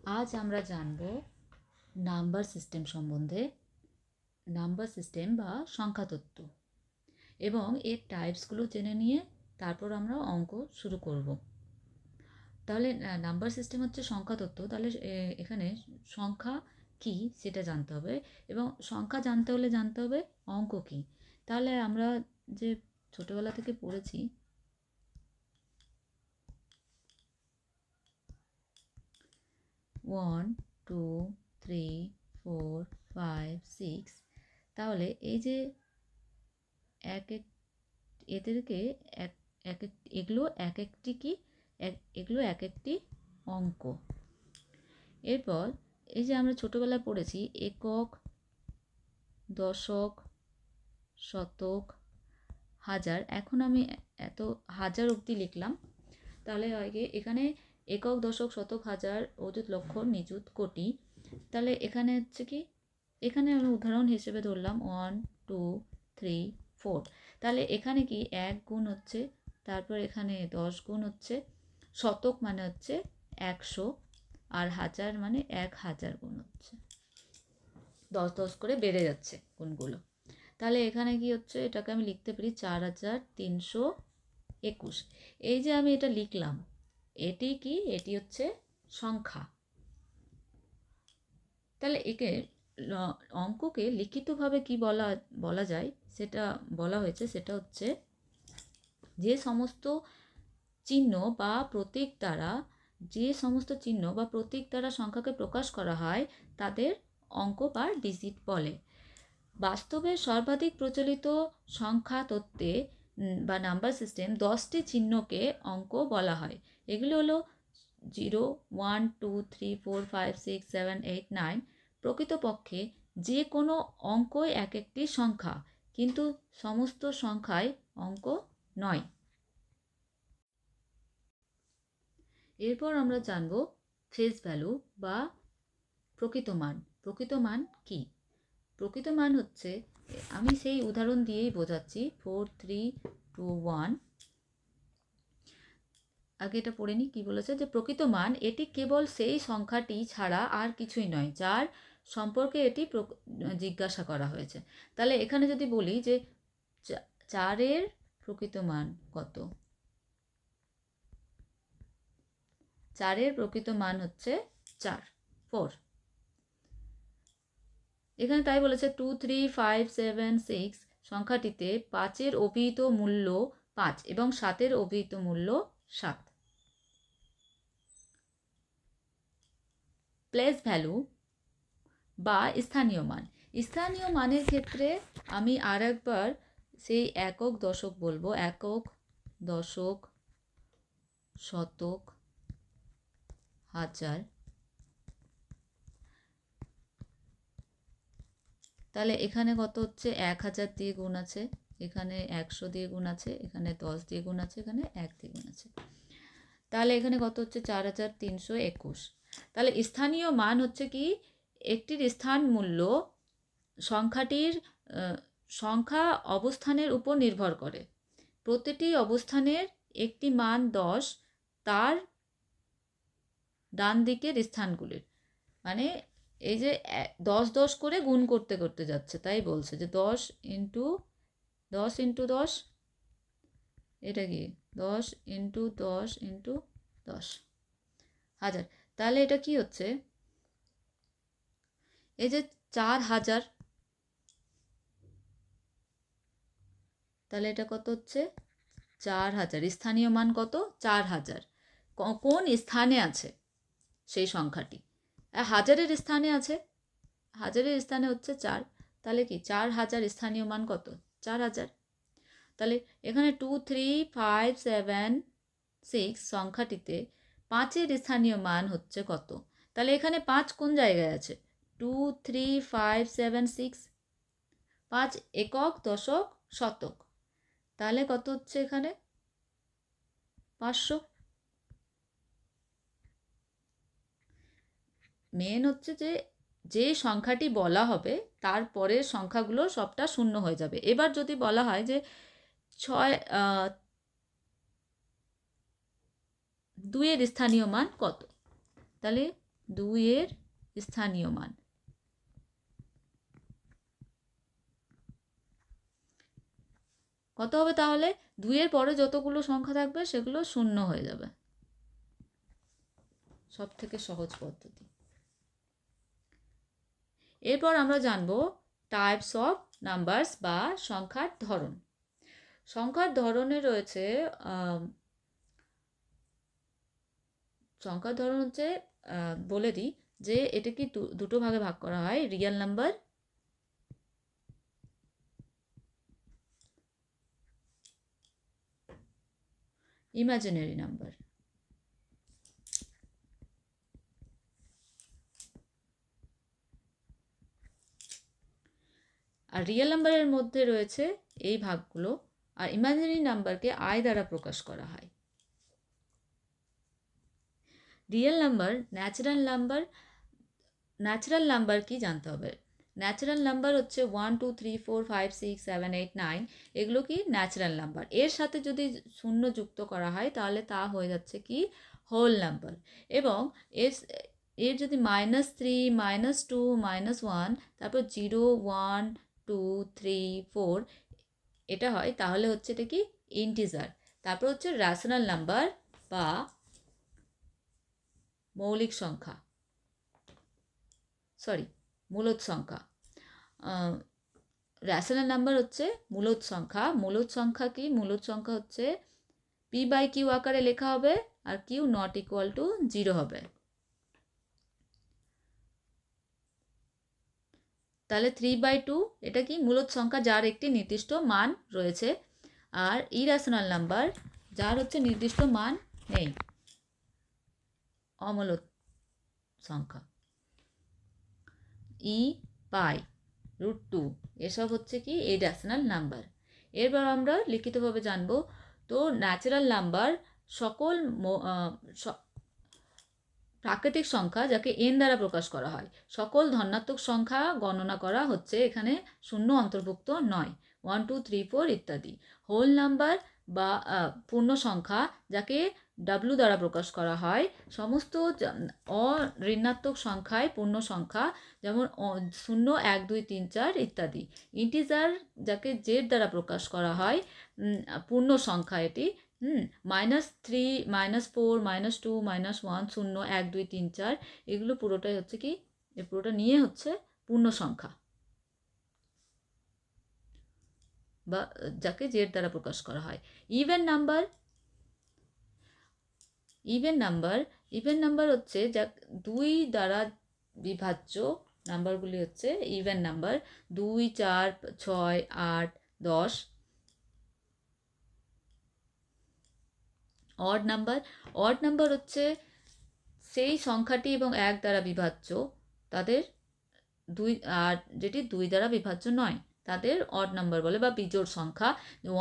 আজ আমরা জানব নাম্বার সিস্টেম সম্বন্ধে, নাম্বার সিস্টেম বা সংখ্যা তত্ত্ব এবং এর টাইপসগুলো জেনে নিয়ে তারপর আমরা অঙ্ক শুরু করব। তাহলে নাম্বার সিস্টেম হচ্ছে সংখ্যা তত্ত্ব। তাহলে এখানে সংখ্যা কি সেটা জানতে হবে এবং সংখ্যা জানতে হলে জানতে হবে অঙ্ক কি। তাহলে আমরা যে ছোটবেলা থেকে পড়েছি 1 2 3 4 5 6, তাহলে এই যে এক এক এদেরকে এক এক এগুলো এক একটি কি এগুলো এক একটি অঙ্ক। এরপর এই যে আমরা ছোটবেলায় পড়েছি একক, দশক, শতক, হাজার। এখন আমি এত হাজার অবধি লিখলাম। তাহলে আগে এখানে একক, দশক, শতক, হাজার, অযুত, লক্ষ, নিযুত, কোটি। তাহলে এখানে হচ্ছে কি, এখানে আমি উদাহরণ হিসেবে ধরলাম 1 2 3 4। তাহলে এখানে কি 1 গুণ হচ্ছে, তারপর এখানে 10 গুণ হচ্ছে, শতক মানে হচ্ছে 100, আর হাজার মানে 1000 গুণ হচ্ছে, 10 10 করে বেড়ে যাচ্ছে গুণগুলো। তাহলে এখানে কি হচ্ছে, এটাকে আমি লিখতে পারি 4321। এই যে আমি এটা লিখলাম, এটি কি, এটি হচ্ছে সংখ্যা। তাহলে একে অঙ্ককে লিখিতভাবে কি বলা যায় সেটা বলা হয়েছে, সেটা হচ্ছে যে সমস্ত চিহ্ন বা প্রতীক দ্বারা সংখ্যাকে প্রকাশ করা হয় তাদের অঙ্ক বা ডিজিট বলে। বাস্তবে সর্বাধিক প্রচলিত সংখ্যা তত্ত্বে বা নাম্বার সিস্টেম 10টি চিহ্নকে অঙ্ক বলা হয়। এগুলো হলো 0 1 2 3 4 5 6 7 8 9। প্রকৃতপক্ষে যে কোনো অঙ্কই এক একটি সংখ্যা, কিন্তু সমস্ত সংখ্যাই অঙ্ক নয়। এরপর আমরা জানব ফেস ভ্যালু বা প্রকৃত মান। প্রকৃত মান কি? প্রকৃত মান হচ্ছে, আমি সেই উদাহরণ দিয়েই বোঝাচ্ছি, 4 3 2 1। আগে এটা পড়ে নিই কি বলেছে, যে প্রকৃত মান এটি কেবল সেই সংখ্যাটি ছাড়া আর কিছুই নয় যার সম্পর্কে এটি জিজ্ঞাসা করা হয়েছে। তাহলে এখানে যদি বলি যে 4-এর প্রকৃত মান কত, 4-এর প্রকৃত মান হচ্ছে 4। এখানে তাই বলেছে 2 3 5 7 6 সংখ্যাটিতে 5-এর অভিহিত মূল্য 5 এবং 7-এর অভিহিত মূল্য 7। প্লেস ভ্যালু বা স্থানীয় মান। স্থানীয় মানের ক্ষেত্রে আমি আর একবার সেই একক দশক বলবো, একক, দশক, শতক, হাজার। তাহলে এখানে কত হচ্ছে, 1000 দিয়ে গুণ আছে, এখানে 100 দিয়ে গুণ আছে, এখানে 10 দিয়ে গুণ আছে, এখানে 1 দিয়ে গুণ আছে। তাহলে এখানে কত হচ্ছে, 4321। তাহলে স্থানীয় মান হচ্ছে কি, একটির স্থান মূল্য সংখ্যাটির সংখ্যা অবস্থানের উপর নির্ভর করে। প্রতিটি অবস্থানের একটি মান 10, তার ডান দিকের স্থানগুলির, মানে এই যে 10 10 করে গুণ করতে করতে যাচ্ছে, তাই বলছে যে 10 ইন্টু 10, এটা কি 10 ইন্টু 10 ইন্টু 10 হাজার। তাহলে এটা কি হচ্ছে, এই যে 4000, তাহলে এটা কত হচ্ছে 4000। স্থানীয় মান কত, 4000। কোন স্থানে আছে সেই সংখ্যাটি, হাজারের স্থানে আছে, হাজারের স্থানে হচ্ছে 4। তাহলে কি 4000 স্থানীয় মান কত, 4000। তাহলে এখানে 2 3 5 7 6 সংখ্যাটিতে 5-এর স্থানীয় মান হচ্ছে কত। তাহলে এখানে 5 কোন জায়গায় আছে, 2 3 5 7 6, 5 একক, দশক, শতক। তাহলে কত হচ্ছে এখানে 500। মেন হচ্ছে যে যে সংখ্যাটি বলা হবে তারপরের সংখ্যাগুলো সবটা শূন্য হয়ে যাবে। এবার যদি বলা হয় যে 2-এর স্থানীয় মান কত, তাহলে 2-এর স্থানীয় মান। কত হবে তাহলে? 2-এর পরে যতগুলো সংখ্যা থাকবে সেগুলো শূন্য হয়ে যাবে। সব থেকে সহজ পদ্ধতি। এরপর আমরা জানবো টাইপস অফ নাম্বারস বা সংখ্যার ধরন। সংখ্যার ধরনে রয়েছে সংখ্যার ধরন হচ্ছে বলে দিই যে এটা কি দুটো ভাগে ভাগ করা হয়, রিয়েল নাম্বার ইমাজিনারি নাম্বার। আর রিয়েল নাম্বারের মধ্যে রয়েছে এই ভাগগুলো, আর ইমাজিনারি নাম্বারকে আই দ্বারা প্রকাশ করা হয়। রিয়েল নাম্বার, ন্যাচারাল নাম্বার কি জানতে হবে। ন্যাচারাল নাম্বার হচ্ছে 1 2 3 4 5 6 7 8 9, এগুলো কি ন্যাচারাল নাম্বার। এর সাথে যদি শূন্য যুক্ত করা হয় তাহলে তা হয়ে যাচ্ছে কি হোল নাম্বার। এবং এর যদি -3 -2 -1 তারপর 0 1 2 3 4 এটা হয় তাহলে হচ্ছে এটা কি ইন্টিজার। তারপর হচ্ছে রেশনাল নাম্বার বা মৌলিক সংখ্যা, মূলদ সংখ্যা। রেশনাল নাম্বার হচ্ছে মূলদ সংখ্যা। মূলদ সংখ্যা কি? মূলদ সংখ্যা হচ্ছে p/q আকারে লেখা হবে আর q নট ইকুয়াল টু 0 হবে। তাহলে 3/2 এটা কি মূলদ সংখ্যা যার একটি নির্দিষ্ট মান রয়েছে, আর ইরেশনাল নাম্বার যার হচ্ছে নির্দিষ্ট মান নেই, অমূলদ সংখ্যা। পাই, √2 এসব হচ্ছে কি ইরেশনাল নাম্বার। এরপর আমরা লিখিতভাবে জানবো। তো ন্যাচারাল নাম্বার সকল প্রাকৃতিক সংখ্যা যাকে n দ্বারা প্রকাশ করা হয়, সকল ধনাত্মক সংখ্যা গণনা করা হচ্ছে, এখানে শূন্য অন্তর্ভুক্ত নয়, 1 2 3 4 ইত্যাদি। হোল নাম্বার বা পূর্ণ সংখ্যা যাকে w দ্বারা প্রকাশ করা হয়, সমস্ত অঋণাত্মক সংখ্যায় পূর্ণ সংখ্যা, যেমন 0 1 2 3 4 ইত্যাদি। ইন্টিজার যাকে z দ্বারা প্রকাশ করা হয়, পূর্ণ সংখ্যা এটি, -3 -4 -2 -1 0 1 2 3 4 এগুলো পুরোটাই হচ্ছে কি, পুরোটা নিয়ে হচ্ছে পূর্ণ সংখ্যা বা যাকে জেড দ্বারা প্রকাশ করা হয়। ইভেন নাম্বার হচ্ছে যা 2 দ্বারা বিভাজ্য নাম্বারগুলি হচ্ছে ইভেন নাম্বার, 2 4 6 8 10। অড নাম্বার হচ্ছে সেই সংখ্যাটি এবং 1 দ্বারা বিভাজ্য তাদের আর যেটি 2 দ্বারা বিভাজ্য নয় তাদের অড নাম্বার বলে, বা বিজোড় সংখ্যা,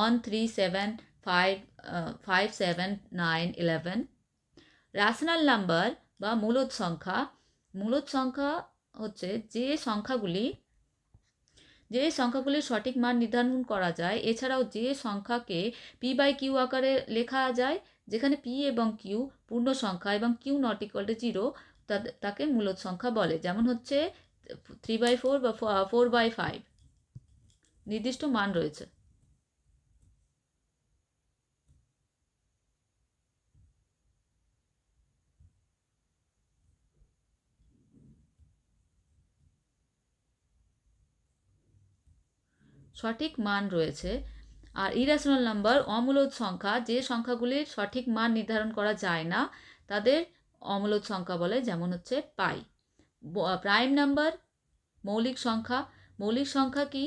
1 3 7 5 7 9 11। রেশনাল নাম্বার বা মূলদ সংখ্যা হচ্ছে যে সংখ্যাগুলির সঠিক মান নির্ধারণ করা যায়, এছাড়াও যে সংখ্যাকে p/q আকারে লেখা যায়, যেখানে p এবং q পূর্ণ সংখ্যা এবং q নট ইকুয়াল টু 0, তাকে মূলদ সংখ্যা বলে। যেমন হচ্ছে 3/4 বা 4/5 নির্দিষ্ট মান রয়েছে। সঠিক মান রয়েছে। আর ইরেশনাল নাম্বার অমূলদ সংখ্যা, যে সংখ্যাগুলির সঠিক মান নির্ধারণ করা যায় না তাদের অমূলদ সংখ্যা বলে, যেমন হচ্ছে পাই। প্রাইম নাম্বার মৌলিক সংখ্যা কি?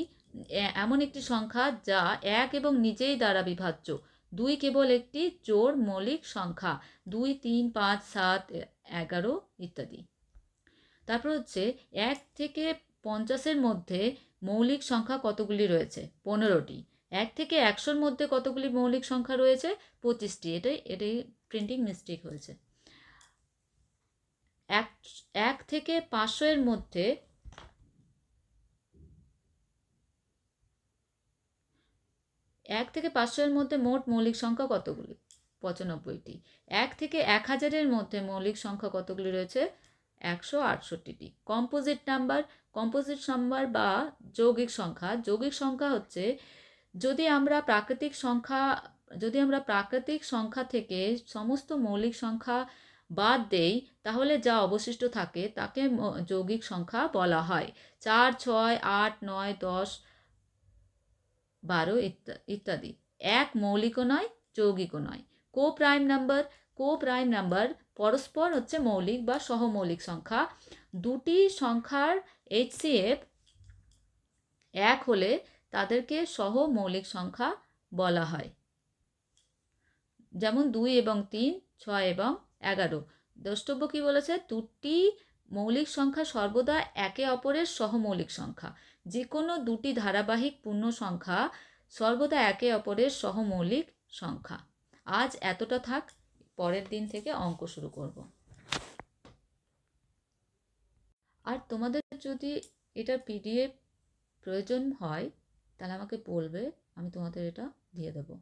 এমন একটি সংখ্যা যা 1 এবং নিজেই দ্বারা বিভাজ্য। 2 কেবল একটি জোড় মৌলিক সংখ্যা, 2 3 5 7 11 ইত্যাদি। তারপর হচ্ছে 1 থেকে 50-এর মধ্যে মৌলিক সংখ্যা কতগুলি রয়েছে? 15টি। 1 থেকে 100-র মধ্যে কতগুলি মৌলিক সংখ্যা রয়েছে? 25টি। এটাই প্রিন্টিং মিস্টেক হয়েছে। 1 থেকে 500-এর মধ্যে মোট মৌলিক সংখ্যা কতগুলি? 95টি। 1 থেকে 1000-এর মধ্যে মৌলিক সংখ্যা কতগুলি রয়েছে? 168টি। কম্পোজিট নাম্বার বা যৌগিক সংখ্যা হচ্ছে যদি আমরা প্রাকৃতিক সংখ্যা থেকে সমস্ত মৌলিক সংখ্যা বাদ দেই, তাহলে যা অবশিষ্ট থাকে তাকে যৌগিক সংখ্যা বলা হয়। 4, 6, 8, 9, 10, 12 ইত্যাদি এক মৌলিকও নয়, যৌগিকও নয়। কো প্রাইম নাম্বার পরস্পর হচ্ছে মৌলিক বা সহমৌলিক সংখ্যা। দুটি সংখ্যার HCF এক হলে তাদেরকে সহমৌলিক সংখ্যা বলা হয়। যেমন 2 এবং 3, 6 এবং 11। দ্রষ্টব্য কি বলেছে? দুটি মৌলিক সংখ্যা সর্বদা একে অপরের সহমৌলিক সংখ্যা। যে কোনো দুটি ধারাবাহিক পূর্ণ সংখ্যা সর্বদা একে অপরের সহমৌলিক সংখ্যা। আজ এতটা থাক, পরের দিন থেকে অঙ্ক শুরু করব। আর তোমাদের যদি এটার PDF প্রয়োজন হয় তাহলে আমাকে বলবে, আমি তোমাদের এটা দিয়ে দেবো।